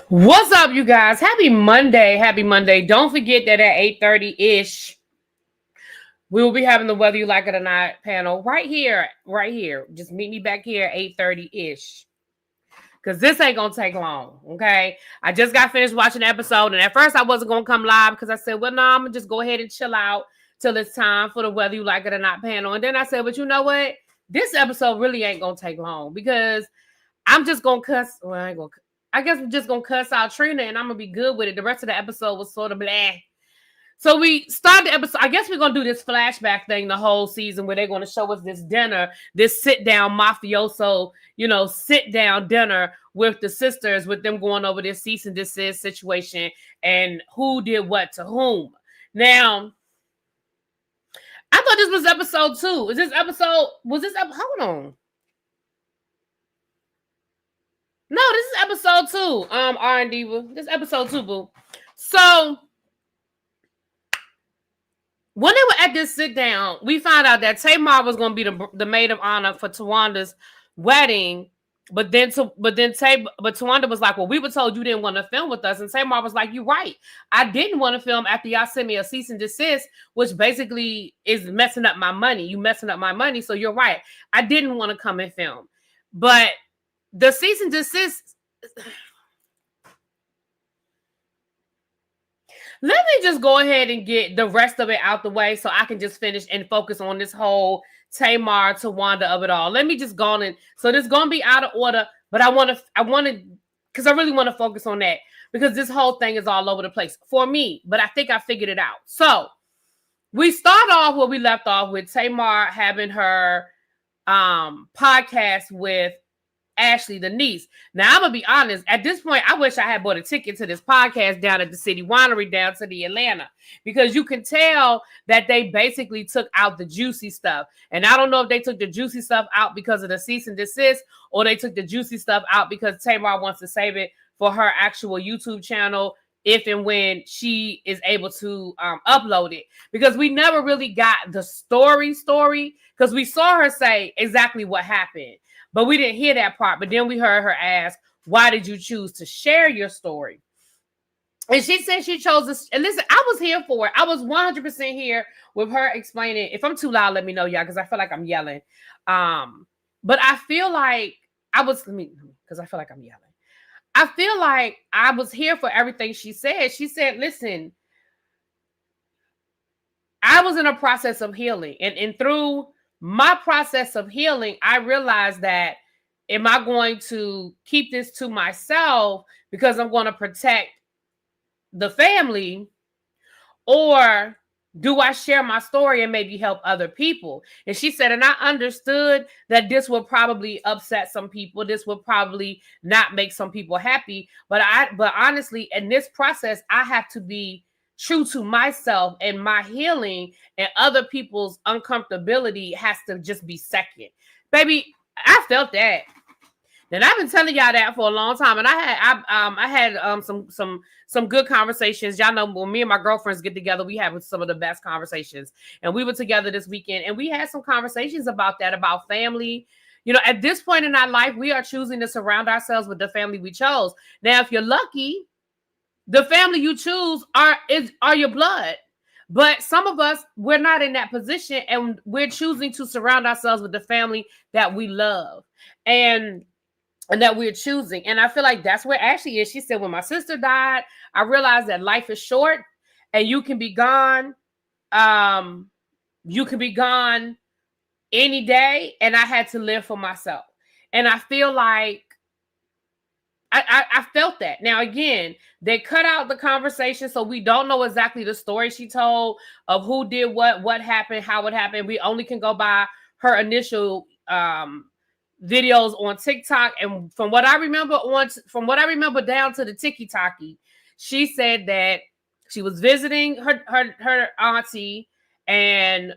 What's up, you guys? Happy Monday. Happy Monday. Don't forget that at 8:30-ish, we will be having the Whether You Like It or Not panel right here. Right here. Just meet me back here at 8:30-ish. Because this ain't going to take long, okay? I just got finished watching the episode, and at first I wasn't going to come live because I said, well, no, I'm going to just go ahead and chill out till it's time for the Whether You Like It or Not panel. And then I said, but you know what? This episode really ain't going to take long because I'm just going to cuss. Well, I ain't going to. I guess we're just going to cuss out Trina and I'm going to be good with it. The rest of the episode was sort of blah. So we start the episode. I guess we're going to do this flashback thing the whole season where they're going to show us this dinner, this sit-down mafioso, sit-down dinner with the sisters, with them going over this cease and desist situation and who did what to whom. Now, I thought this was episode 2. Hold on. No, this is episode 2. R&D, this is episode 2, boo. So when they were at this sit down, we found out that Tamar was going to be the maid of honor for Tawanda's wedding. But Towanda was like, well, we were told you didn't want to film with us. And Tamar was like, you're right. I didn't want to film after y'all sent me a cease and desist, which basically is messing up my money. You messing up my money. So you're right. I didn't want to come and film. But the cease and desist. Let me just go ahead and get the rest of it out the way so I can just finish and focus on this whole Tamar Towanda of it all. Let me just go on and so this is gonna be out of order, but I want to because I really want to focus on that because this whole thing is all over the place for me, but I think I figured it out. So we start off where we left off with Tamar having her podcast with Ashley, the niece. Now, I'm going to be honest. At this point, I wish I had bought a ticket to this podcast down at the City Winery down to the Atlanta because you can tell that they basically took out the juicy stuff. And I don't know if they took the juicy stuff out because of the cease and desist or they took the juicy stuff out because Tamar wants to save it for her actual YouTube channel if and when she is able to upload it. Because we never really got the story because we saw her say exactly what happened. But we didn't hear that part. But then we heard her ask, why did you choose to share your story? And she said she chose this. And listen, I was here for it. I was 100% here with her explaining. If I'm too loud, let me know, y'all, because I feel like I'm yelling. But I feel like because I feel like I'm yelling. I feel like I was here for everything she said. She said, listen, I was in a process of healing. And through my process of healing, I realized that am I going to keep this to myself because I'm going to protect the family, or do I share my story and maybe help other people? And she said, and I understood that this will probably upset some people. This will probably not make some people happy. But honestly, in this process, I have to be true to myself and my healing, and other people's uncomfortability has to just be second. Baby, I felt that. And I've been telling y'all that for a long time. And I had some good conversations. Y'all know when me and my girlfriends get together, we have some of the best conversations. And we were together this weekend and we had some conversations about that, about family. At this point in our life, we are choosing to surround ourselves with the family we chose. Now, if you're lucky, the family you choose are your blood. But some of us, we're not in that position and we're choosing to surround ourselves with the family that we love and that we're choosing. And I feel like that's where Ashley is. She said, when my sister died, I realized that life is short and you can be gone. You can be gone any day. And I had to live for myself. And I feel like I felt that. Now, again, they cut out the conversation, so we don't know exactly the story she told of who did what happened, how it happened. We only can go by her initial videos on TikTok. And from what I remember down to the tiki-taki, she said that she was visiting her auntie and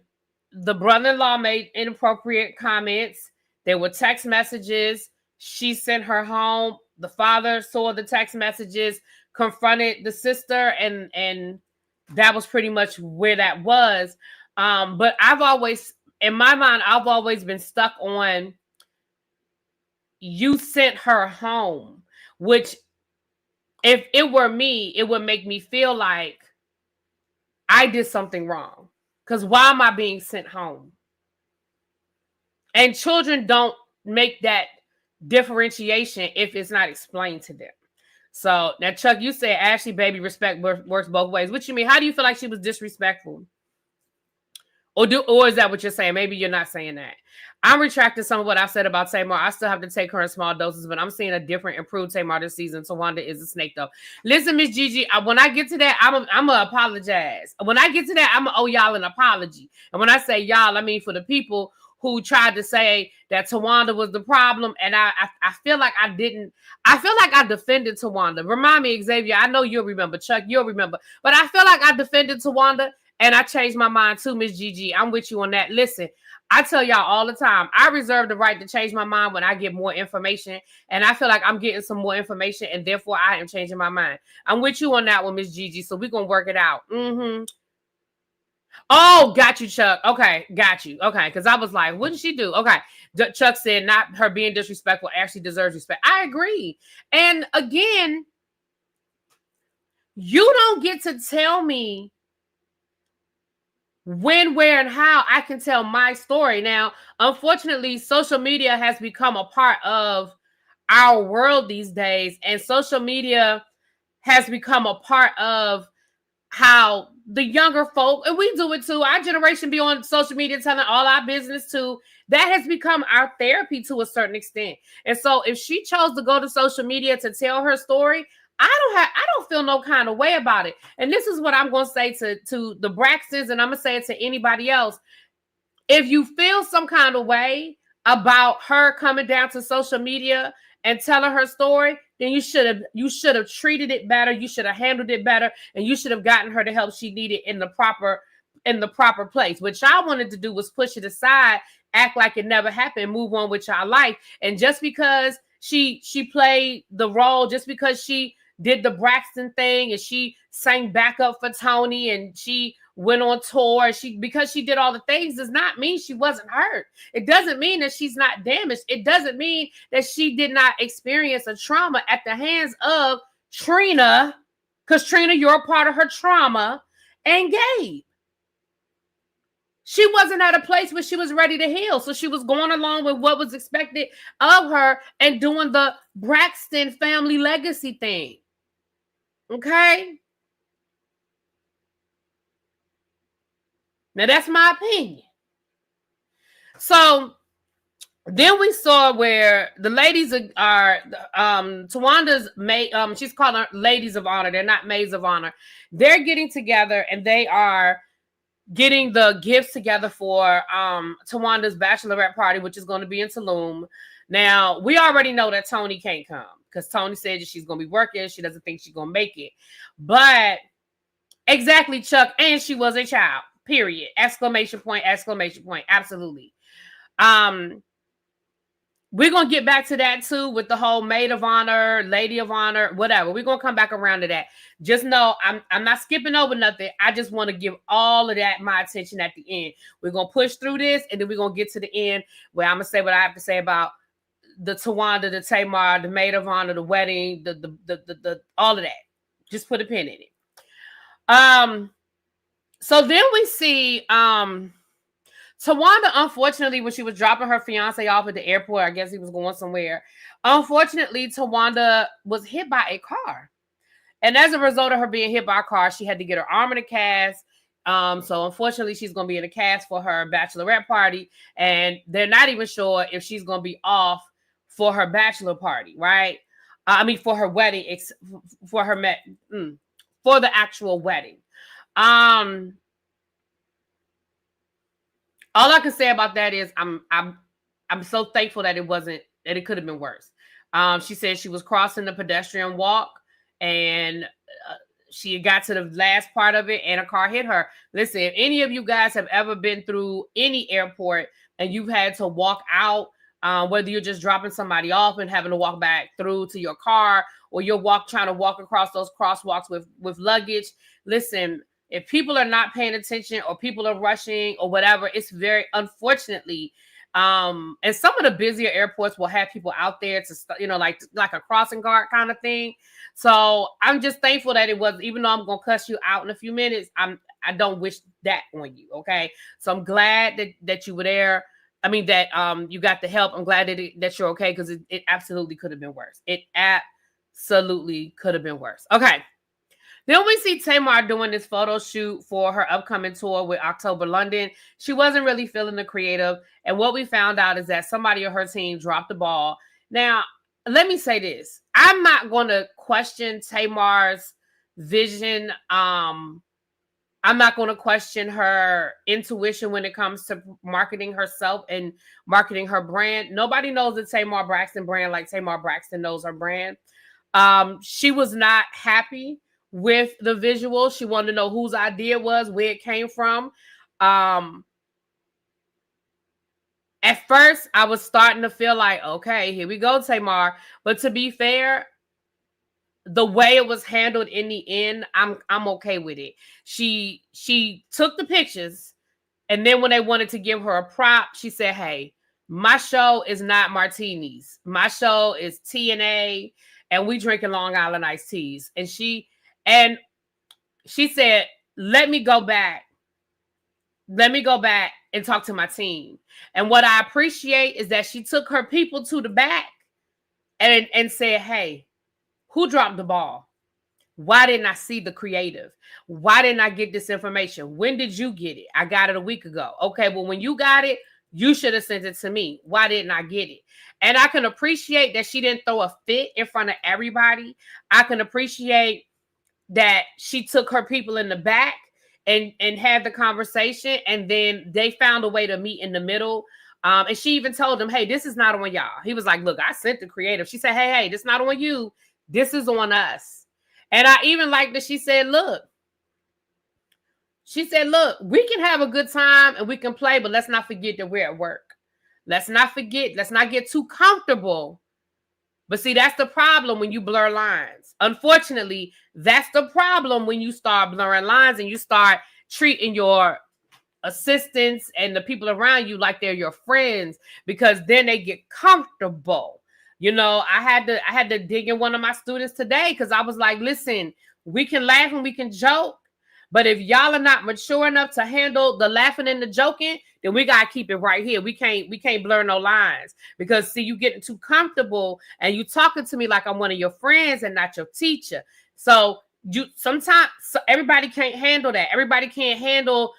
the brother-in-law made inappropriate comments. There were text messages. She sent her home. The father saw the text messages, confronted the sister, and that was pretty much where that was. But in my mind, I've always been stuck on you sent her home, which if it were me, it would make me feel like I did something wrong. Because why am I being sent home? And children don't make that differentiation if it's not explained to them. So now, Chuck, you said Ashley baby respect works both ways. What you mean? How do you feel like she was disrespectful? Or is that what you're saying? Maybe you're not saying that. I'm retracting some of what I've said about Tamar. I still have to take her in small doses, but I'm seeing a different, improved Tamar this season. Towanda is a snake, though. Listen, Miss Gigi, when I get to that, I'm going to apologize. When I get to that, I'm going to owe y'all an apology. And when I say y'all, I mean for the people who tried to say that Towanda was the problem. And I feel like I didn't. I feel like I defended Towanda. Remind me, Xavier, I know you'll remember. Chuck, you'll remember. But I feel like I defended Towanda. And I changed my mind too, Miss Gigi. I'm with you on that. Listen, I tell y'all all the time, I reserve the right to change my mind when I get more information. And I feel like I'm getting some more information, and therefore I am changing my mind. I'm with you on that one, Miss Gigi. So we're going to work it out. Oh, got you, Chuck. Okay, got you. Okay, because I was like, what did she do? Okay, Chuck said not her being disrespectful actually deserves respect. I agree. And again, you don't get to tell me when, where, and how I can tell my story. Now, unfortunately, social media has become a part of our world these days, and social media has become a part of how the younger folk, and we do it too, our generation be on social media telling all our business too. That has become our therapy to a certain extent. And so if she chose to go to social media to tell her story, I don't feel no kind of way about it. And this is what I'm going to say to the Braxtons, and I'm going to say it to anybody else. If you feel some kind of way about her coming down to social media and telling her story, then you should have treated it better. You should have handled it better, and you should have gotten her the help she needed in the proper place. What y'all wanted to do was push it aside, act like it never happened, move on with y'all life. And just because she played the role, just because she did the Braxton thing and she sang backup for Tony and she went on tour, because she did all the things does not mean she wasn't hurt. It doesn't mean that she's not damaged. It doesn't mean that she did not experience a trauma at the hands of Trina, because Trina, you're a part of her trauma, and Gabe. She wasn't at a place where she was ready to heal. So she was going along with what was expected of her and doing the Braxton family legacy thing. Okay? Now, that's my opinion. So then we saw where the ladies are Tawanda's maid, she's calling her ladies of honor. They're not maids of honor. They're getting together and they are getting the gifts together for Tawanda's bachelorette party, which is going to be in Tulum. Now, we already know that Tony can't come because Tony said that she's going to be working. She doesn't think she's going to make it. But exactly, Chuck. And she was a child, period. Exclamation point, exclamation point. Absolutely. We're going to get back to that too with the whole maid of honor, lady of honor, whatever. We're going to come back around to that. Just know I'm not skipping over nothing. I just want to give all of that my attention at the end. We're going to push through this and then we're going to get to the end where I'm going to say what I have to say about the Towanda, the Tamar, the maid of honor, the wedding, the all of that. Just put a pin in it. So then we see Towanda, unfortunately, when she was dropping her fiance off at the airport, I guess he was going somewhere. Unfortunately, Towanda was hit by a car. And as a result of her being hit by a car, she had to get her arm in a cast. So unfortunately, she's going to be in a cast for her bachelorette party. And they're not even sure if she's going to be off for her bachelor party, right? For her wedding, for the actual wedding. All I can say about that is I'm so thankful that it could have been worse. She said she was crossing the pedestrian walk and she got to the last part of it and a car hit her. Listen, if any of you guys have ever been through any airport and you've had to walk out, whether you're just dropping somebody off and having to walk back through to your car, or you're trying to walk across those crosswalks with luggage, listen, if people are not paying attention or people are rushing or whatever, it's very, unfortunately, And some of the busier airports will have people out there to, like a crossing guard kind of thing. So I'm just thankful that it was, even though I'm going to cuss you out in a few minutes, I don't wish that on you. Okay. So I'm glad that you were there. I mean, that you got the help. I'm glad that you're okay, because it absolutely could have been worse. It absolutely could have been worse. Okay. Then we see Tamar doing this photo shoot for her upcoming tour with October London. She wasn't really feeling the creative. And what we found out is that somebody on her team dropped the ball. Now, let me say this. I'm not going to question Tamar's vision. I'm not going to question her intuition when it comes to marketing herself and marketing her brand. Nobody knows the Tamar Braxton brand like Tamar Braxton knows her brand. She was not happy with the visual. She wanted to know whose idea it was, where it came from. At first, I was starting to feel like, okay, here we go, Tamar. But to be fair, the way it was handled in the end, I'm okay with it. She took the pictures, and then when they wanted to give her a prop, she said, hey, my show is not martinis. My show is TNA, and we drinking Long Island iced teas. And she said, let me go back and talk to my team. And what I appreciate is that she took her people to the back and said, hey, who dropped the ball? Why didn't I see the creative? Why didn't I get this information? When did you get it? I got it a week ago. Okay, well, when you got it, you should have sent it to me. Why didn't I get it? And I can appreciate that she didn't throw a fit in front of everybody. I can appreciate that she took her people in the back and had the conversation, and then they found a way to meet in the middle. And she even told him, hey, this is not on y'all. He was like, look, I sent the creative. She said, hey, this is not on you. This is on us. And I even like that she said, look, we can have a good time and we can play, but let's not forget that we're at work. Let's not get too comfortable. But see, that's the problem when you blur lines. Unfortunately, that's the problem when you start blurring lines and you start treating your assistants and the people around you like they're your friends, because then they get comfortable. I had to dig in one of my students today, because I was like, listen, we can laugh and we can joke, but if y'all are not mature enough to handle the laughing and the joking, then we gotta keep it right here. We can't blur no lines, because see, you getting too comfortable and you talking to me like I'm one of your friends and not your teacher. So sometimes everybody can't handle that. Everybody can't handle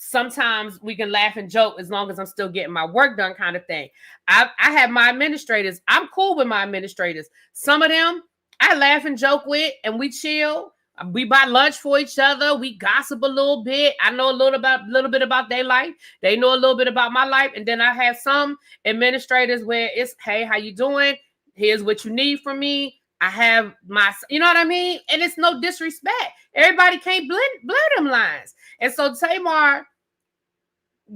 sometimes we can laugh and joke as long as I'm still getting my work done kind of thing. I have my administrators. I'm cool with my administrators. Some of them I laugh and joke with, and we chill. We buy lunch for each other. We gossip a little bit. I know a little bit about their life. They know a little bit about my life. And then I have some administrators where it's, hey, how you doing? Here's what you need from me. I have you know what I mean? And it's no disrespect. Everybody can't blur them lines. And so Tamar,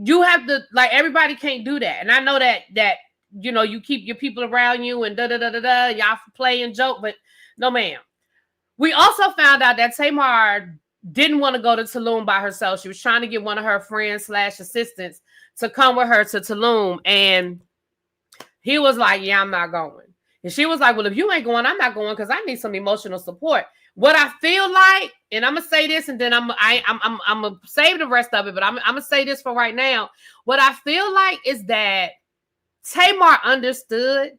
you have to, like, everybody can't do that. And I know that you keep your people around you and y'all play and joke, but no, ma'am. We also found out that Tamar didn't want to go to Tulum by herself. She was trying to get one of her friends / assistants to come with her to Tulum. And he was like, yeah, I'm not going. And she was like, well, if you ain't going, I'm not going, because I need some emotional support. What I feel like, and I'm going to say this, and then I'm going to save the rest of it, but I'm going to say this for right now. What I feel like is that Tamar understood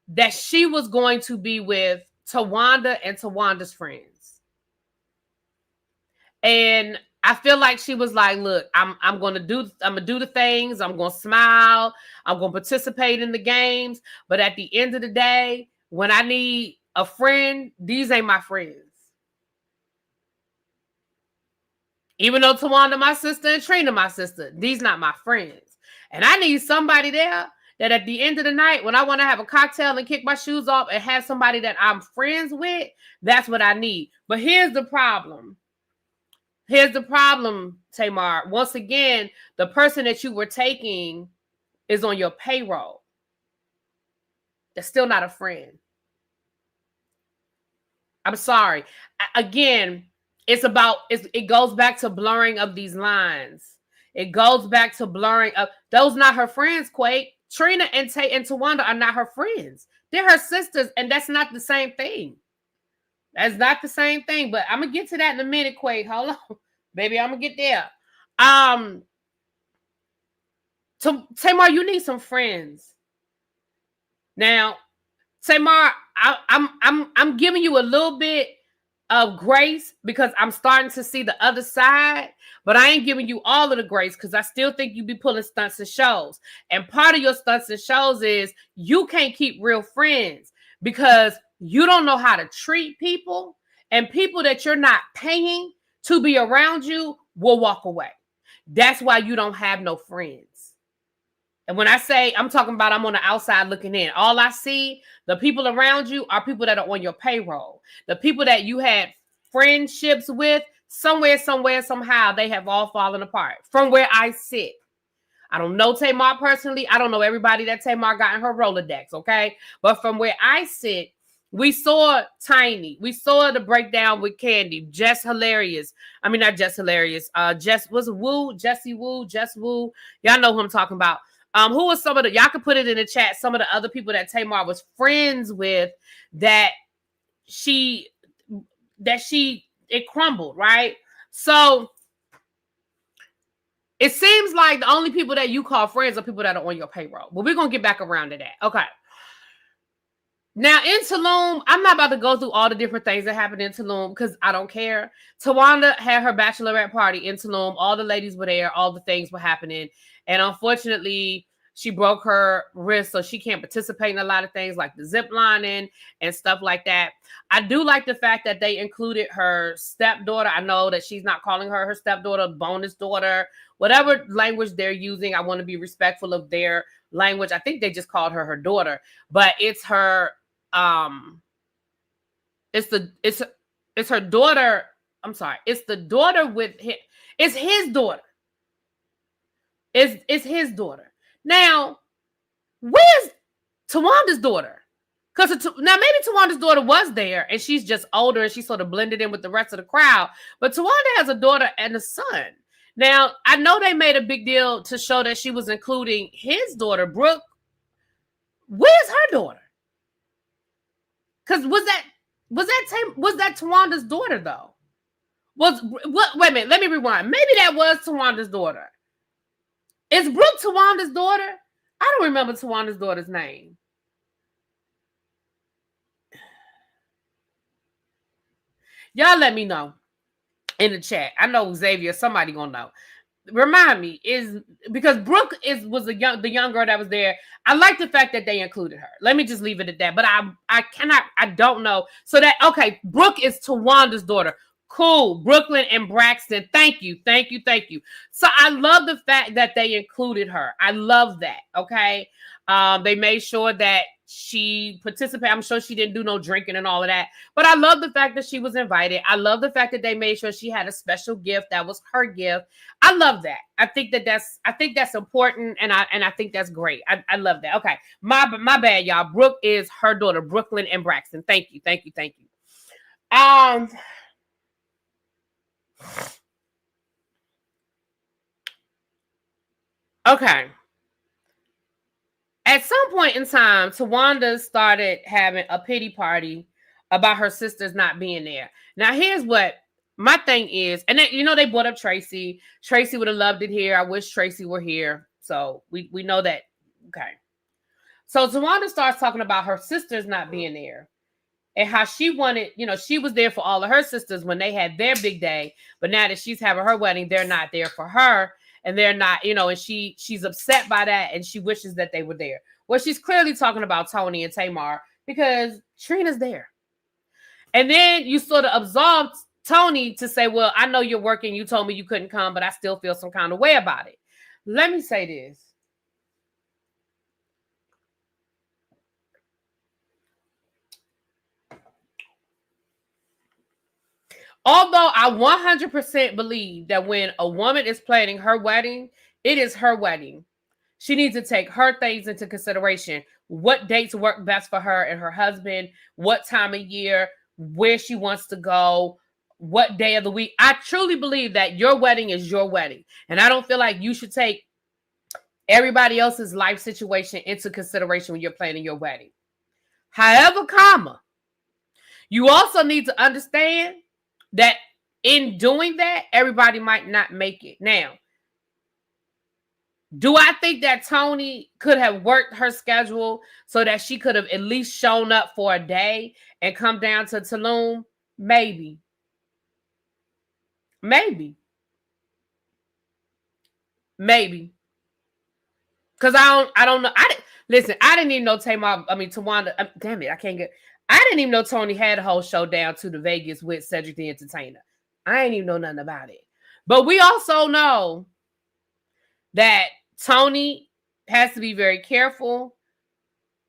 that she was going to be with Towanda and Tawanda's friends. And I feel like she was like, look, I'm gonna do the things, I'm gonna smile, I'm gonna participate in the games, but at the end of the day, when I need a friend, these ain't my friends. Even though Towanda my sister and Trina my sister, these not my friends. And I need somebody there that at the end of the night, when I want to have a cocktail and kick my shoes off and have somebody that I'm friends with, that's what I need. But here's the problem. Tamar. Once again, the person that you were taking is on your payroll. That's still not a friend. I'm sorry. Again, it goes back to blurring of these lines. It goes back to blurring up. Those not her friends, Quake. Trina and Tay and Towanda are not her friends. They're her sisters, and that's not the same thing. That's not the same thing. But I'm gonna get to that in a minute, Quake. Hold on, baby. I'm gonna get there. Tamar, you need some friends. Now, Tamar, I'm giving you a little bit of grace because I'm starting to see the other side, but I ain't giving you all of the grace because I still think you be pulling stunts and shows. And part of your stunts and shows is you can't keep real friends because you don't know how to treat people, and people that you're not paying to be around you will walk away. That's why you don't have no friends. And when I say I'm talking about I'm on the outside looking in, all I see, the people around you are people that are on your payroll. The people that you had friendships with, somewhere, somehow, they have all fallen apart from where I sit. I don't know Tamar personally. I don't know everybody that Tamar got in her Rolodex, okay? But from where I sit, we saw Tiny. We saw the breakdown with Candy. Jess hilarious. I mean, not Jess hilarious. Jess was Woo, Jessie Woo, Jess Woo. Y'all know who I'm talking about. Who was some of the, y'all can put it in the chat, some of the other people that Tamar was friends with it crumbled, right? So it seems like the only people that you call friends are people that are on your payroll. But we're going to get back around to that. Okay. Now in Tulum, I'm not about to go through all the different things that happened in Tulum because I don't care. Towanda had her bachelorette party in Tulum. All the ladies were there. All the things were happening. And unfortunately, she broke her wrist, so she can't participate in a lot of things like the zip lining and stuff like that. I do like the fact that they included her stepdaughter. I know that she's not calling her stepdaughter, bonus daughter, whatever language they're using. I want to be respectful of their language. I think they just called her daughter, but it's her. It's her daughter. I'm sorry. It's the daughter with him. It's his daughter. It's his daughter. Now, where's Tawanda's daughter? Because now maybe Tawanda's daughter was there and she's just older and she sort of blended in with the rest of the crowd. But Towanda has a daughter and a son. Now, I know they made a big deal to show that she was including his daughter, Brooke. Where's her daughter? Because was that Tawanda's daughter though? Wait a minute, let me rewind. Maybe that was Tawanda's daughter. Is Brooke Tawanda's daughter? I don't remember Tawanda's daughter's name. Y'all let me know in the chat. I know Xavier, somebody gonna know. Remind me, is because Brooke was the young girl that was there. I like the fact that they included her. Let me just leave it at that. But I don't know. So that okay, Brooke is Tawanda's daughter. Cool. Brooklyn and Braxton. Thank you. So I love the fact that they included her. I love that. Okay. They made sure that she participated. I'm sure she didn't do no drinking and all of that. But I love the fact that she was invited. I love the fact that they made sure she had a special gift that was her gift. I love that. I think that's important, and I think that's great. I love that. Okay. My bad, y'all. Brooke is her daughter, Brooklyn and Braxton. Thank you. Okay. At some point in time, Towanda started having a pity party about her sisters not being there. Now, here's what my thing is. And then, they brought up Tracy. Tracy would have loved it here. I wish Tracy were here. So we know that. Okay. So Towanda starts talking about her sisters not being there and how she wanted, she was there for all of her sisters when they had their big day. But now that she's having her wedding, they're not there for her. And they're not, and she's upset by that, and she wishes that they were there. Well, she's clearly talking about Tony and Tamar because Trina's there. And then you sort of absolved Tony to say, well, I know you're working. You told me you couldn't come, but I still feel some kind of way about it. Let me say this. Although I 100% believe that when a woman is planning her wedding, it is her wedding. She needs to take her things into consideration. What dates work best for her and her husband, what time of year, where she wants to go, what day of the week. I truly believe that your wedding is your wedding. And I don't feel like you should take everybody else's life situation into consideration when you're planning your wedding. However, you also need to understand that in doing that, everybody might not make it. Now, do I think that Tony could have worked her schedule so that she could have at least shown up for a day and come down to Tulum? Maybe. Maybe. Because I don't know. Listen, I didn't even know Towanda. Damn it, I didn't even know Tony had a whole show down to the Vegas with Cedric the Entertainer. I ain't even know nothing about it. But we also know that Tony has to be very careful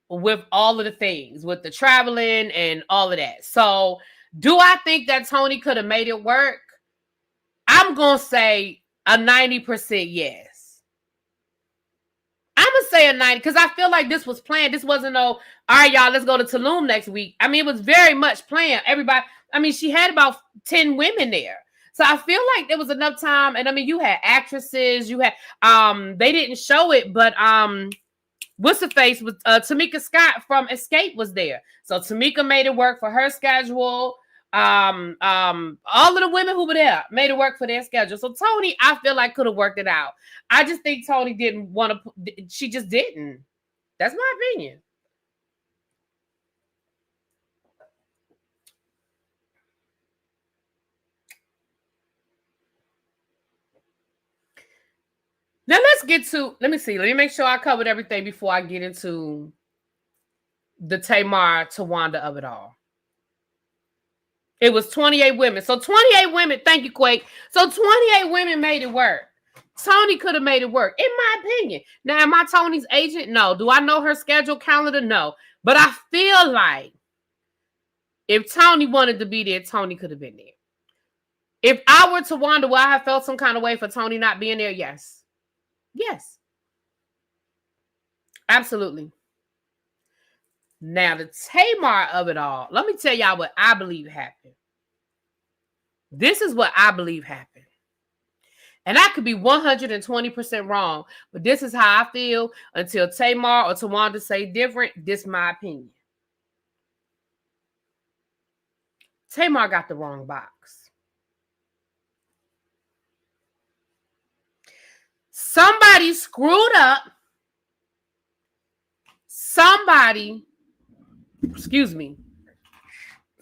with all of the things, with the traveling and all of that. So, do I think that Tony could have made it work? I'm going to say a 90% yes. I'm going to say a 90 because I feel like this was planned. This wasn't all right, y'all, let's go to Tulum next week. I mean, it was very much planned. Everybody, she had about 10 women there. So I feel like there was enough time. And you had actresses, you had, they didn't show it, but what's the face with Tamika Scott from Escape was there. So Tamika made it work for her schedule. All of the women who were there made it work for their schedule. So Tony, I feel like could have worked it out. I just think Tony didn't want to. She just didn't. That's my opinion. Now let me see. Let me make sure I covered everything before I get into the Tamar Towanda of it all. It was 28 women. So 28 women. Thank you, Quake. So 28 women made it work. Tony could have made it work, in my opinion. Now, am I Tony's agent? No. Do I know her schedule calendar? No. But I feel like if Tony wanted to be there, Tony could have been there. If I were to wonder why I have felt some kind of way for Tony not being there, yes. Yes. Absolutely. Now, the Tamar of it all, let me tell y'all what I believe happened. This is what I believe happened. And I could be 120% wrong, but this is how I feel until Tamar or Towanda say different. This is my opinion. Tamar got the wrong box. Somebody screwed up. Excuse me,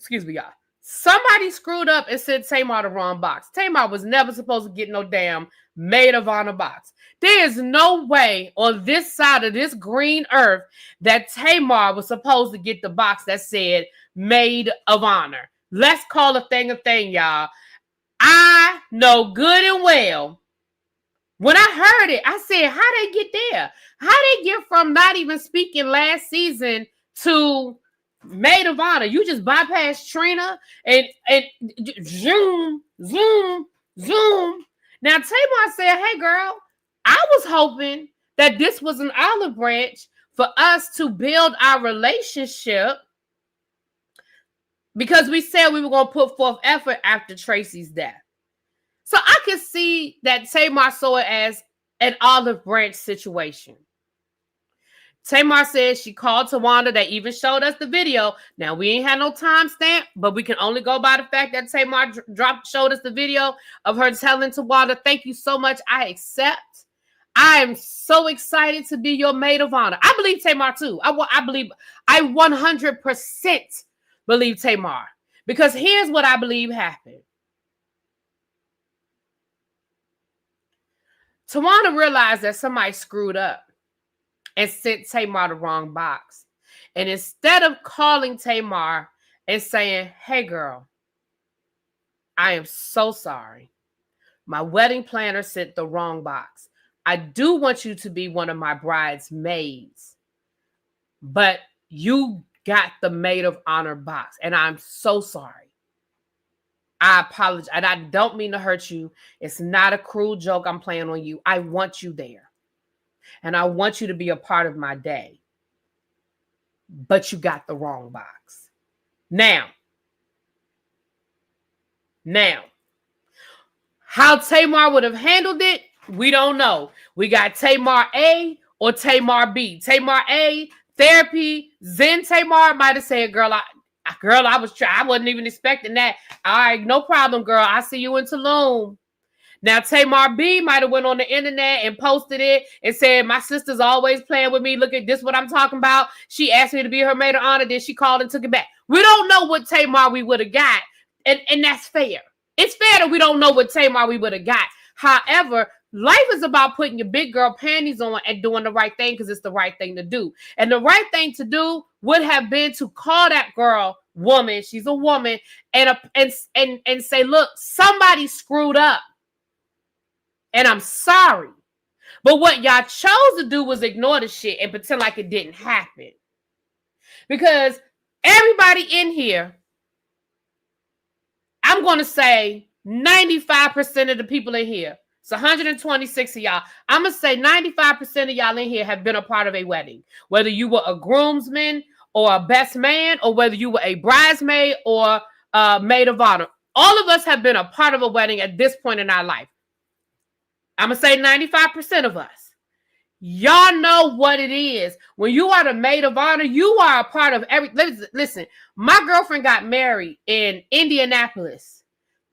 y'all. Somebody screwed up and sent Tamar the wrong box. Tamar was never supposed to get no damn maid of honor box. There is no way on this side of this green earth that Tamar was supposed to get the box that said maid of honor. Let's call a thing, y'all. I know good and well. When I heard it, I said, how they get there? How they get from not even speaking last season to maid of honor? You just bypass Trina and zoom. Now Tamar said, hey girl, I was hoping that this was an olive branch for us to build our relationship because we said we were going to put forth effort after Tracy's death. So I could see that Tamar saw it as an olive branch situation. Tamar said she called Towanda. They even showed us the video. Now, we ain't had no timestamp, but we can only go by the fact that Tamar showed us the video of her telling Towanda, thank you so much. I accept. I am so excited to be your maid of honor. I believe Tamar too. I 100% believe Tamar. Because here's what I believe happened. Towanda realized that somebody screwed up and sent Tamar the wrong box. And instead of calling Tamar and saying, hey, girl, I am so sorry. My wedding planner sent the wrong box. I do want you to be one of my bridesmaids, but you got the maid of honor box, and I'm so sorry. I apologize, and I don't mean to hurt you. It's not a cruel joke I'm playing on you. I want you there, and I want you to be a part of my day, but you got the wrong box. Now, Now, how Tamar would have handled it, we don't know. We got Tamar A or Tamar B. Tamar A, therapy. Zen Tamar might have said, girl, I wasn't even expecting that. All right, no problem, girl. I see you in Tulum. Now, Tamar B might have went on the internet and posted it and said, my sister's always playing with me. Look at this, what I'm talking about. She asked me to be her maid of honor. Then she called and took it back. We don't know what Tamar we would have got. And that's fair. It's fair that we don't know what Tamar we would have got. However, life is about putting your big girl panties on and doing the right thing because it's the right thing to do. And the right thing to do would have been to call that girl woman. She's a woman. And say, look, somebody screwed up. And I'm sorry. But what y'all chose to do was ignore the shit and pretend like it didn't happen. Because everybody in here, I'm going to say 95% of the people in here, it's 126 of y'all, I'm going to say 95% of y'all in here have been a part of a wedding. Whether you were a groomsman or a best man, or whether you were a bridesmaid or a maid of honor. All of us have been a part of a wedding at this point in our life. I'm going to say 95% of us. Y'all know what it is. When you are the maid of honor, you are a part of every... Listen, my girlfriend got married in Indianapolis.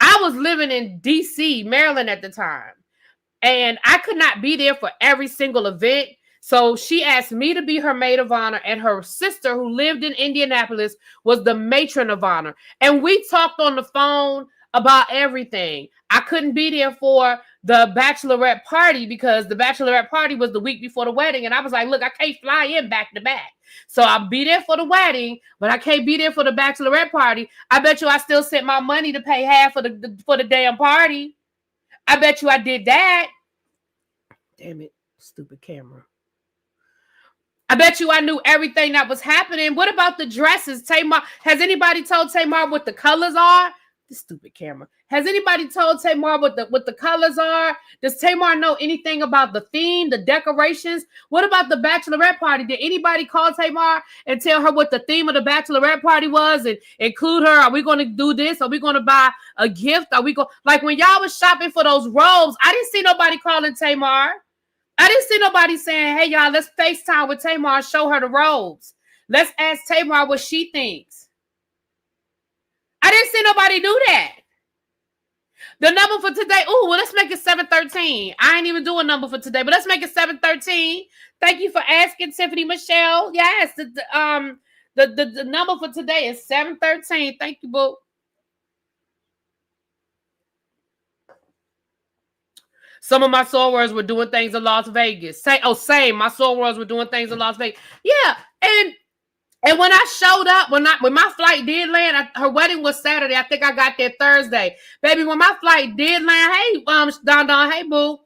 I was living in D.C., Maryland at the time. And I could not be there for every single event. So she asked me to be her maid of honor. And her sister, who lived in Indianapolis, was the matron of honor. And we talked on the phone about everything. I couldn't be there for the bachelorette party because the bachelorette party was the week before the wedding. And I was like, look, I can't fly in back to back. So I'll be there for the wedding, but I can't be there for the bachelorette party. I bet you I still sent my money to pay half for the damn party. I bet you I did that. Damn it, stupid camera. I bet you I knew everything that was happening. What about the dresses? Tamar, has anybody told Tamar what the colors are? This stupid camera. Has anybody told Tamar what the colors are? Does Tamar know anything about the theme, the decorations? What about the bachelorette party? Did anybody call Tamar and tell her what the theme of the bachelorette party was and include her? Are we going to do this? Are we going to buy a gift? Are we going, like when y'all was shopping for those robes? I didn't see nobody calling Tamar. I didn't see nobody saying, hey, y'all, let's FaceTime with Tamar, show her the robes. Let's ask Tamar what she thinks. I didn't see nobody do that. The number for today, well, let's make it 713. I ain't even do a number for today, but let's make it 713. Thank you for asking, Tiffany Michelle. Yes, the number for today is 713. Thank you, boo. Some of my sorors were doing things in Las Vegas. Same. My sorors were doing things in Las Vegas. Yeah, and when I showed up, when my flight did land, her wedding was Saturday. I think I got there Thursday. Baby, when my flight did land, hey, Don, hey, boo.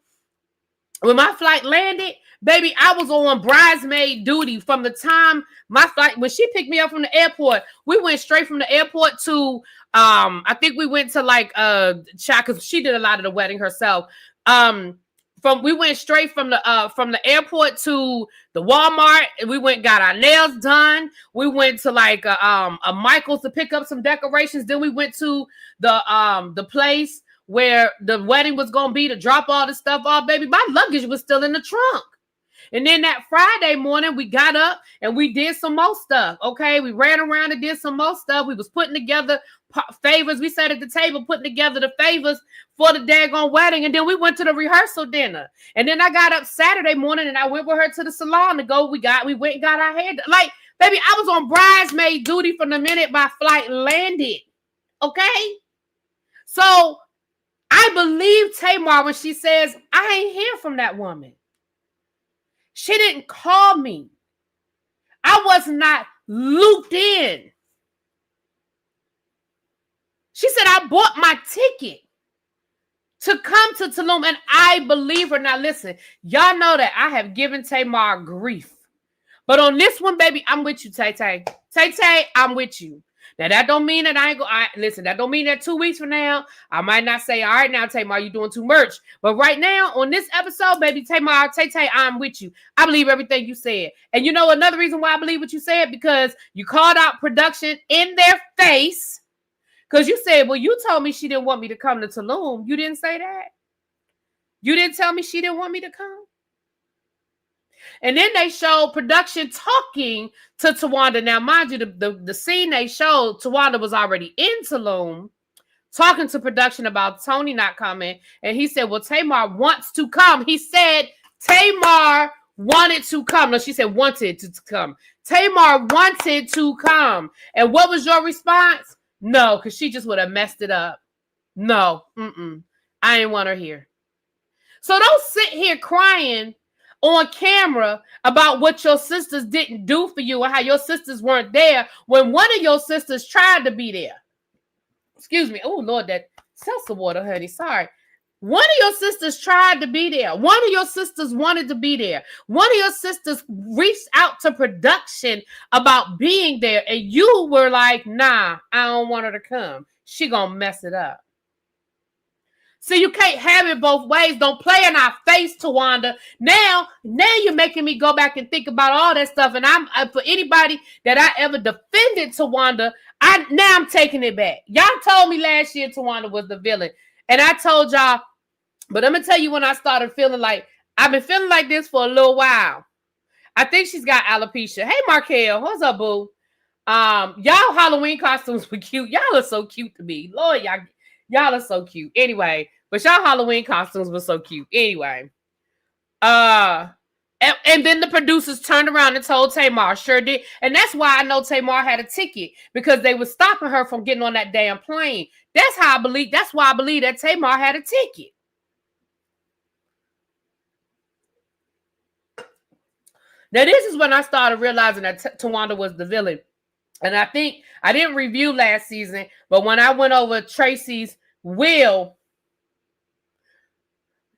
When my flight landed, baby, I was on bridesmaid duty from the time my flight, when she picked me up from the airport, we went straight from the airport to, I think we went to because she did a lot of the wedding herself. We went straight from the airport to the Walmart, and we went got our nails done. We went to a Michael's to pick up some decorations. Then we went to the place where the wedding was gonna be to drop all the stuff off. Baby, my luggage was still in the trunk. And then that Friday morning, we got up and we did some more stuff. Okay, we ran around and did some more stuff. We was putting together favors. We sat at the table putting together the favors for the daggone wedding. And then we went to the rehearsal dinner. And then I got up Saturday morning and I went with her to the salon to go. We went and got our hair done. Like, baby, I was on bridesmaid duty from the minute my flight landed. Okay? So I believe Tamar when she says, I ain't hear from that woman. She didn't call me. I was not looped in. She said, I bought my ticket to come to Tulum, and I believe her. Now, listen, y'all know that I have given Tamar grief. But on this one, baby, I'm with you, Tay-Tay. Tay-Tay, I'm with you. Now, that don't mean that listen, that don't mean that 2 weeks from now, I might not say, all right, now, Tamar, you're doing too much. But right now, on this episode, baby, Tamar, Tay-Tay, I'm with you. I believe everything you said. And you know another reason why I believe what you said? Because you called out production in their face. Because you said, well, you told me she didn't want me to come to Tulum. You didn't say that. You didn't tell me she didn't want me to come. And then they showed production talking to Towanda. Now, mind you, the scene they showed, Towanda was already in Tulum talking to production about Tony not coming. And he said, well, Tamar wants to come. He said Tamar wanted to come. No, she said wanted to come. Tamar wanted to come. And what was your response? No, because she just would have messed it up. No, I ain't want her here. So don't sit here crying on camera about what your sisters didn't do for you and how your sisters weren't there when one of your sisters tried to be there. Excuse me. Oh, Lord, that seltzer water, honey. Sorry. One of your sisters tried to be there. One of your sisters wanted to be there. One of your sisters reached out to production about being there, and you were like, nah, I don't want her to come. She gonna mess it up. See, you can't have it both ways. Don't play in our face, Towanda. Now you're making me go back and think about all that stuff. And I'm for anybody that I ever defended Towanda, I'm taking it back. Y'all told me last year Towanda was the villain, and I told y'all. But I'm gonna tell you when I started feeling like I've been feeling like this for a little while. I think she's got alopecia. Hey, Markel, what's up, boo? Y'all Halloween costumes were cute. Y'all are so cute to me. Lord, y'all are so cute. Anyway, but y'all Halloween costumes were so cute. Anyway. And then the producers turned around and told Tamar, sure did. And that's why I know Tamar had a ticket, because they were stopping her from getting on that damn plane. That's why I believe that Tamar had a ticket. Now, this is when I started realizing that Towanda was the villain. And I think I didn't review last season, but when I went over Tracy's will,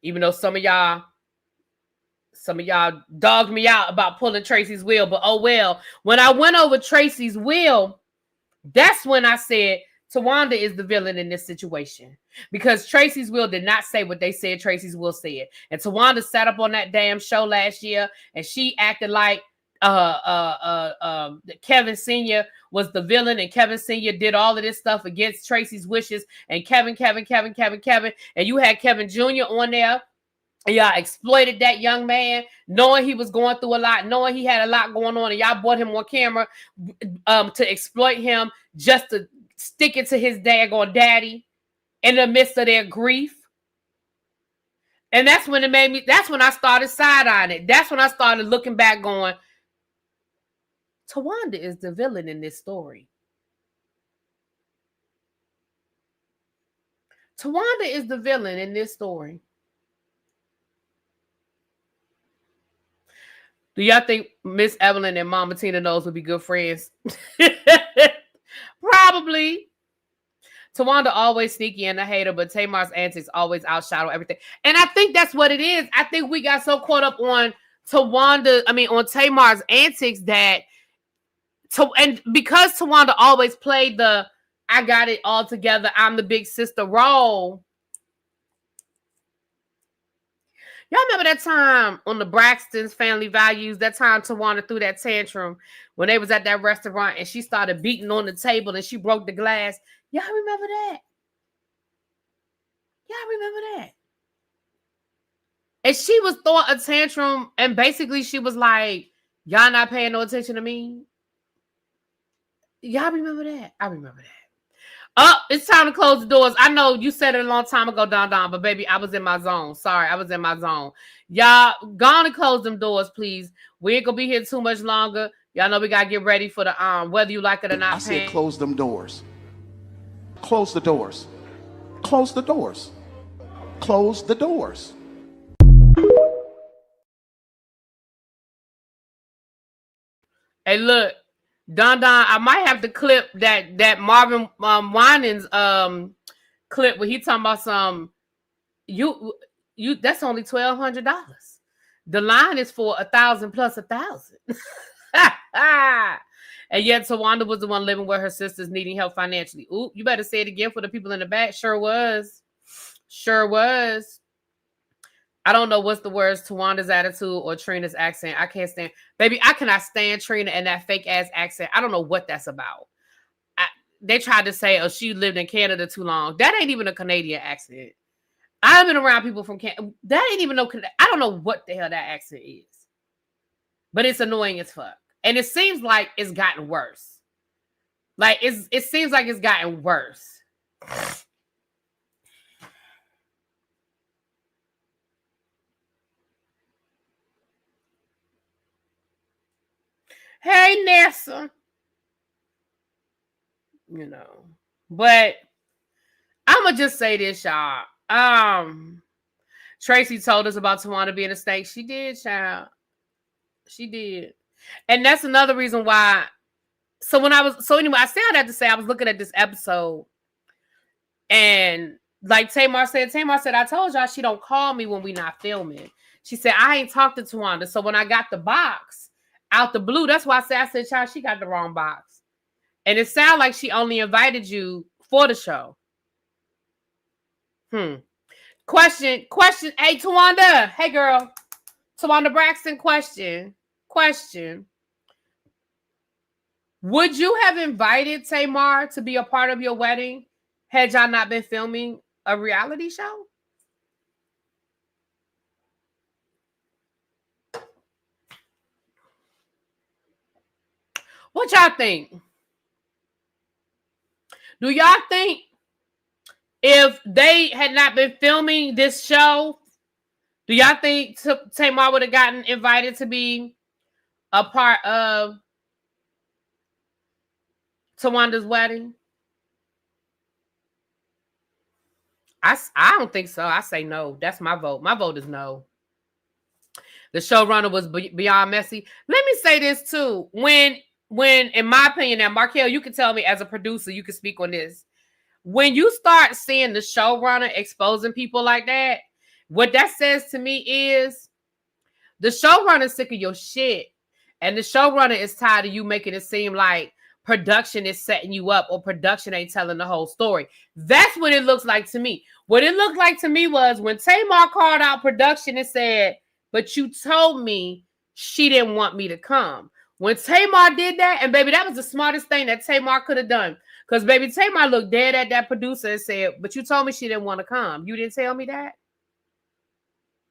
even though some of y'all dogged me out about pulling Tracy's will, but oh well. When I went over Tracy's will, that's when I said Towanda is the villain in this situation, because Tracy's will did not say what they said Tracy's will said. And Towanda sat up on that damn show last year and she acted like Kevin Sr. was the villain, and Kevin Sr. did all of this stuff against Tracy's wishes, and Kevin, and you had Kevin Jr. on there. Y'all exploited that young man, knowing he was going through a lot, knowing he had a lot going on, and y'all brought him on camera to exploit him just to stick it to his daggone daddy in the midst of their grief. And that's when that's when I started side-eyeing it. That's when I started looking back going, Towanda is the villain in this story. Towanda is the villain in this story. Do y'all think Miss Evelyn and Mama Tina Knows would be good friends? Probably. Towanda always sneaky and a hater, but Tamar's antics always outshadow everything. And I think that's what it is. I think we got so caught up on on Tamar's antics and because Towanda always played the I got it all together, I'm the big sister role. Y'all remember that time on the Braxton's Family Values, that time Towanda threw that tantrum when they was at that restaurant and she started beating on the table and she broke the glass? Y'all remember that? And she was throwing a tantrum and basically she was like, y'all not paying no attention to me? Y'all remember that? I remember that. It's time to close the doors. I know you said it a long time ago, Don, but baby, I was in my zone. Sorry, I was in my zone. Y'all, go on and close them doors, please. We ain't gonna be here too much longer. Y'all know we gotta get ready for the whether you like it or not. I said close them doors. Close the doors. Close the doors. Close the doors. Hey, look. Don, I might have to clip that Marvin Winans clip where he talking about some you that's only $1,200. The line is for 1,000 plus 1,000. And yet Towanda was the one living with her sisters needing help financially. Ooh, you better say it again for the people in the back. Sure was. I don't know what's the words, Tawanda's attitude or Trina's accent. I can't stand. Baby, I cannot stand Trina and that fake ass accent. I don't know what that's about. they tried to say, oh, she lived in Canada too long. That ain't even a Canadian accent. I've been around people from Canada. That ain't even no, I don't know what the hell that accent is. But it's annoying as fuck. And it seems like it's gotten worse. Like, it seems like it's gotten worse. Hey, Nessa. You know. But I'm going to just say this, y'all. Tracy told us about Towanda being a snake. She did, child. She did. And that's another reason why. So anyway, I said that to say I was looking at this episode. And like Tamar said, I told y'all she don't call me when we not filming. She said, I ain't talked to Towanda. So when I got the box out the blue, that's why I said, child, she got the wrong box. And it sounded like she only invited you for the show. Question. Hey, Towanda. Hey, girl. Towanda Braxton, question. Would you have invited Tamar to be a part of your wedding had y'all not been filming a reality show? What y'all think? Do y'all think if they had not been filming this show, do y'all think Tamar would have gotten invited to be a part of Tawanda's wedding? I don't think so. I say no. That's my vote. My vote is no. The showrunner was beyond messy. Let me say this too. When in my opinion, now Markel, you can tell me as a producer, you can speak on this. When you start seeing the showrunner exposing people like that, what that says to me is the showrunner is sick of your shit. And the showrunner is tired of you making it seem like production is setting you up or production ain't telling the whole story. That's what it looks like to me. What it looked like to me was when Tamar called out production and said, but you told me she didn't want me to come. When Tamar did that, and baby, that was the smartest thing that Tamar could have done. Because baby, Tamar looked dead at that producer and said, but you told me she didn't want to come. You didn't tell me that?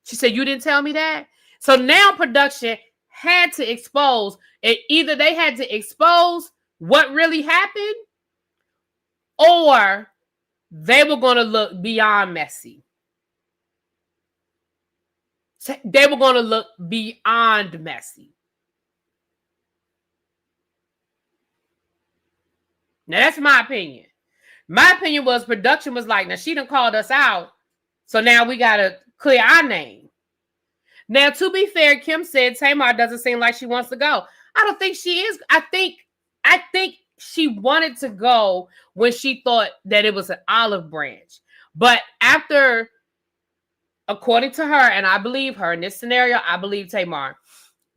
She said, you didn't tell me that? So now production had to expose it. Either they had to expose what really happened, or they were going to look beyond messy. They were going to look beyond messy. Now, that's my opinion. My opinion was production was like, now she done called us out, so now we got to clear our name. Now, to be fair, Kim said Tamar doesn't seem like she wants to go. I don't think she is. I think she wanted to go when she thought that it was an olive branch. But after, according to her, and I believe her in this scenario, I believe Tamar.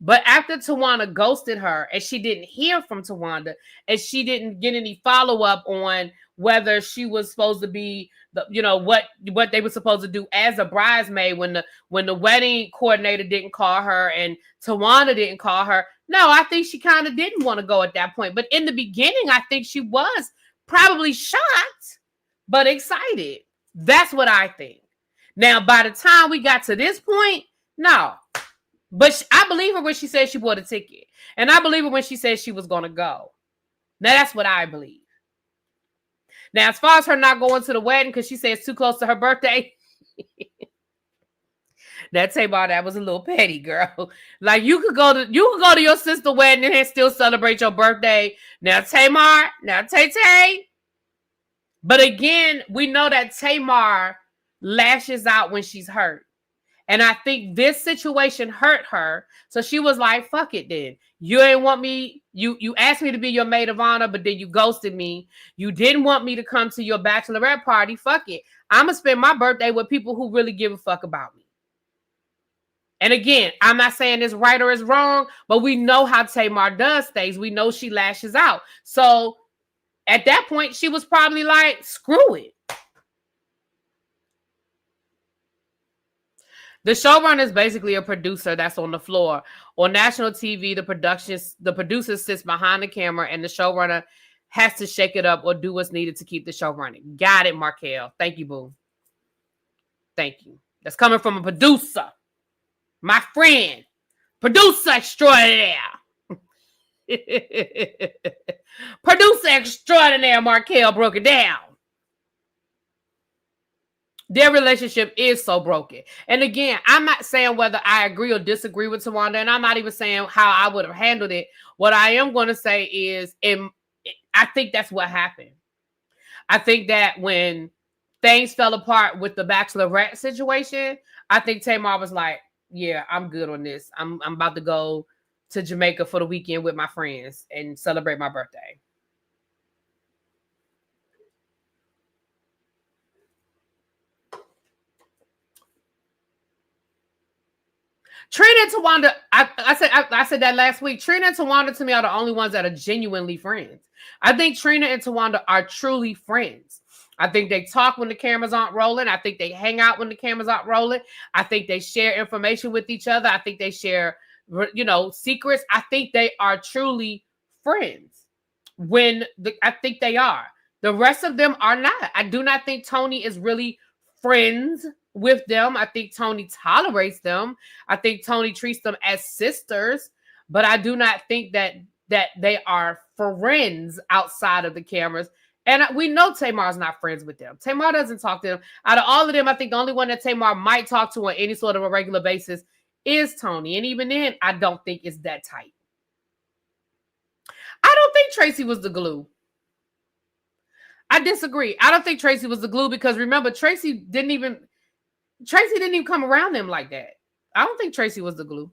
But after Towanda ghosted her and she didn't hear from Towanda and she didn't get any follow-up on whether she was supposed to be, what they were supposed to do as a bridesmaid when the wedding coordinator didn't call her and Towanda didn't call her. No, I think she kind of didn't want to go at that point. But in the beginning, I think she was probably shocked, but excited. That's what I think. Now, by the time we got to this point, no. But I believe her when she said she bought a ticket. And I believe her when she said she was going to go. Now, that's what I believe. Now, as far as her not going to the wedding because she said it's too close to her birthday, that Tamar, that was a little petty, girl. Like, you could go to your sister's wedding and still celebrate your birthday. Now, Tamar, Tay. But again, we know that Tamar lashes out when she's hurt. And I think this situation hurt her. So she was like, fuck it then. You ain't want me. You asked me to be your maid of honor, but then you ghosted me. You didn't want me to come to your bachelorette party. Fuck it. I'm going to spend my birthday with people who really give a fuck about me. And again, I'm not saying it's right or it's wrong, but we know how Tamar does things. We know she lashes out. So at that point, she was probably like, screw it. The showrunner is basically a producer that's on the floor. On national TV, the producer sits behind the camera and the showrunner has to shake it up or do what's needed to keep the show running. Got it, Markel. Thank you, boo. Thank you. That's coming from a producer. My friend. Producer extraordinaire. Producer extraordinaire Markel broke it down. Their relationship is so broken. And again, I'm not saying whether I agree or disagree with Towanda, and I'm not even saying how I would have handled it. What I am going to say is, I think that's what happened. I think that when things fell apart with the bachelorette situation, I think Tamar was like, yeah, I'm good on this. I'm about to go to Jamaica for the weekend with my friends and celebrate my birthday. Trina and Towanda, I said that last week. Trina and Towanda to me are the only ones that are genuinely friends. I think Trina and Towanda are truly friends. I think they talk when the cameras aren't rolling. I think they hang out when the cameras aren't rolling. I think they share information with each other. I think they share, secrets. I think they are truly friends. I think they are. The rest of them are not. I do not think Tony is really friends with them. I think Tony tolerates them. I think Tony treats them as sisters, but I do not think that they are friends outside of the cameras. And we know Tamar's not friends with them. Tamar doesn't talk to them. Out of all of them, I think the only one that Tamar might talk to on any sort of a regular basis is Tony. And even then, I don't think it's that tight. I don't think Tracy was the glue. I disagree. I don't think Tracy was the glue because remember, Tracy didn't even come around them like that. I don't think Tracy was the glue.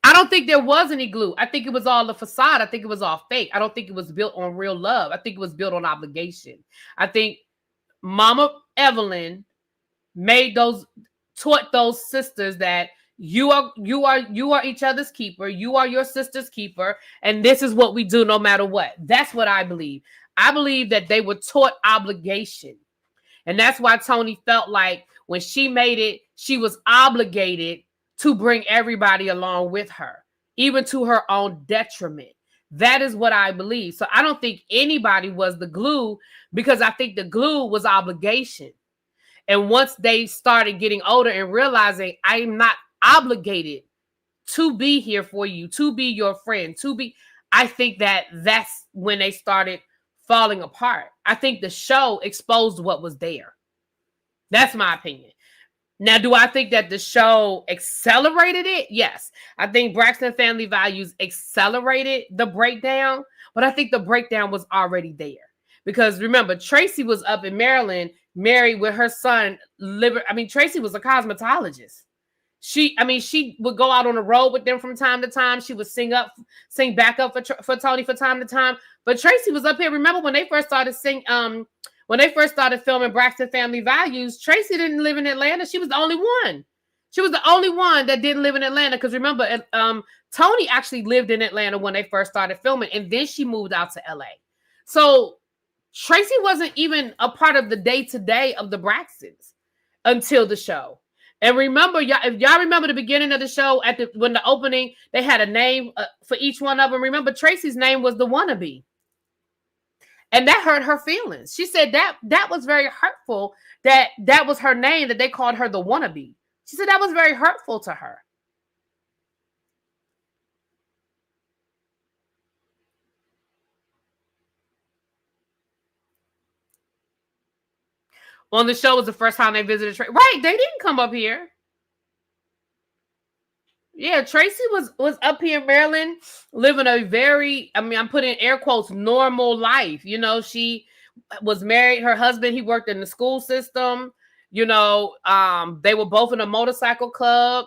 I don't think there was any glue. I think it was all a facade. I think it was all fake. I don't think it was built on real love. I think it was built on obligation. I think Mama Evelyn taught those sisters that you are each other's keeper. You are your sister's keeper. And this is what we do no matter what. That's what I believe. I believe that they were taught obligation. And that's why Tony felt like when she made it, she was obligated to bring everybody along with her, even to her own detriment. That is what I believe. So I don't think anybody was the glue because I think the glue was obligation. And once they started getting older and realizing I'm not obligated to be here for you, to be your friend, I think that's when they started falling apart. I think the show exposed what was there. That's my opinion. Now, do I think that the show accelerated it? Yes. I think Braxton Family Values accelerated the breakdown, but I think the breakdown was already there. Because remember, Tracy was up in Maryland, married with her son. Tracy was a cosmetologist. She would go out on the road with them from time to time. She would sing back up for Tony from time to time. But Tracy was up here. Remember when they first started when they first started filming Braxton Family Values, Tracy didn't live in Atlanta. She was the only one. She was the only one that didn't live in Atlanta. Because remember, Tony actually lived in Atlanta when they first started filming. And then she moved out to LA. So Tracy wasn't even a part of the day-to-day of the Braxtons until the show. And remember, if y'all remember the beginning of the show, when the opening, they had a name for each one of them. Remember, Tracy's name was the Wannabe. And that hurt her feelings. She said that was very hurtful, that was her name, that they called her the Wannabe. She said that was very hurtful to her. On the show was the first time they visited Tracy. Right, they didn't come up here. Yeah, Tracy was up here in Maryland living a very, I'm putting air quotes, normal life. She was married. Her husband, he worked in the school system. They were both in a motorcycle club.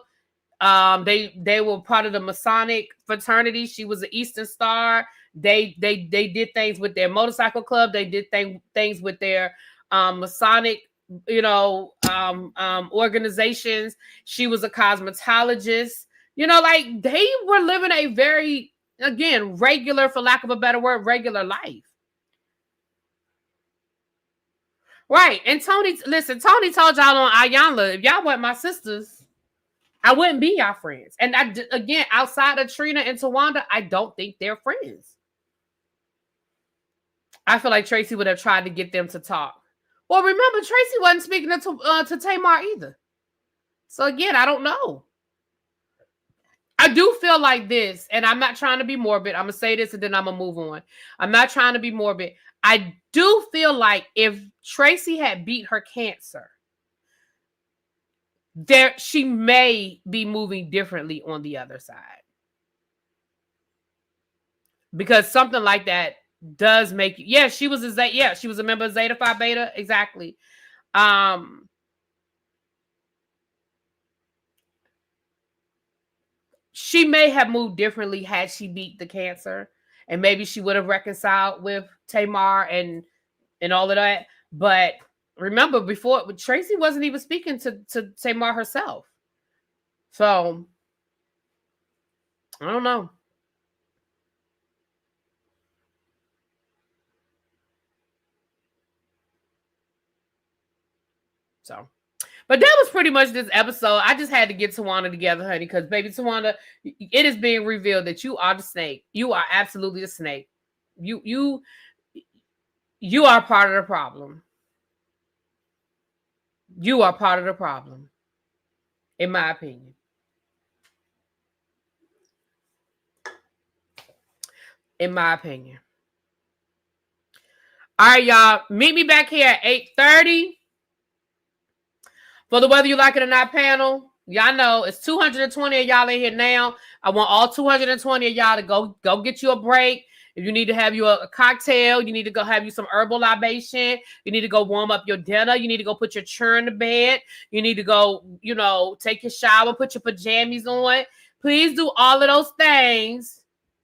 They were part of the Masonic fraternity. She was an Eastern Star. They did things with their motorcycle club. They did things with their Masonic organizations. She was a cosmetologist. They were living a very, again, regular, for lack of a better word, regular life. Right. And Tony told y'all on Ayanla, if y'all weren't my sisters, I wouldn't be y'all friends. And again, outside of Trina and Towanda, I don't think they're friends. I feel like Tracy would have tried to get them to talk. Well, remember, Tracy wasn't speaking to Tamar either. So again, I don't know. I do feel like this, and I'm not trying to be morbid. I'm going to say this and then I'm going to move on. I'm not trying to be morbid. I do feel like if Tracy had beat her cancer, she may be moving differently on the other side. Because something like that does make you, yeah, she was a member of Zeta Phi Beta, exactly. She may have moved differently had she beat the cancer, and maybe she would have reconciled with Tamar and all of that. But remember, before, Tracy wasn't even speaking to Tamar herself. So I don't know. So, but that was pretty much this episode. I just had to get Towanda together, honey, because baby Towanda, it is being revealed that you are the snake. You are absolutely the snake. You are part of the problem. You are part of the problem, in my opinion. In my opinion. All right, y'all. Meet me back here at 8:30 for the Whether You Like It or Not panel. Y'all know it's 220 of y'all in here now. I want all 220 of y'all to go get you a break. If you need to have you a cocktail, you need to go have you some herbal libation. You need to go warm up your dinner. You need to go put your churn to bed. You need to go, take your shower, put your pajamas on. Please do all of those things.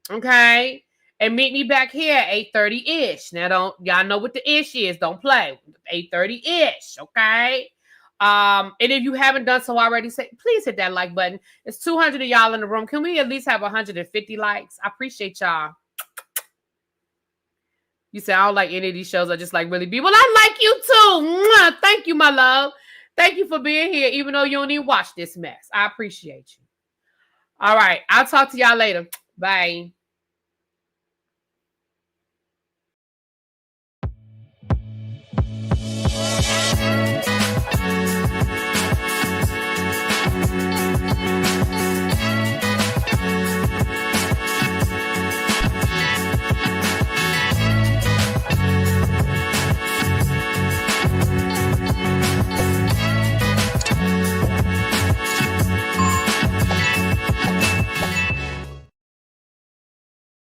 Okay? And meet me back here at 8:30-ish. Now, y'all know what the ish is. Don't play. 8:30-ish, okay? And if you haven't done so already, please hit that like button. It's 200 of y'all in the room. Can we at least have 150 likes? I appreciate y'all. You say I don't like any of these shows. I just like Really Be. Well, I like you too. Mwah! Thank you, my love. Thank you for being here, even though you don't even watch this mess. I appreciate you. All right. I'll talk to y'all later. Bye.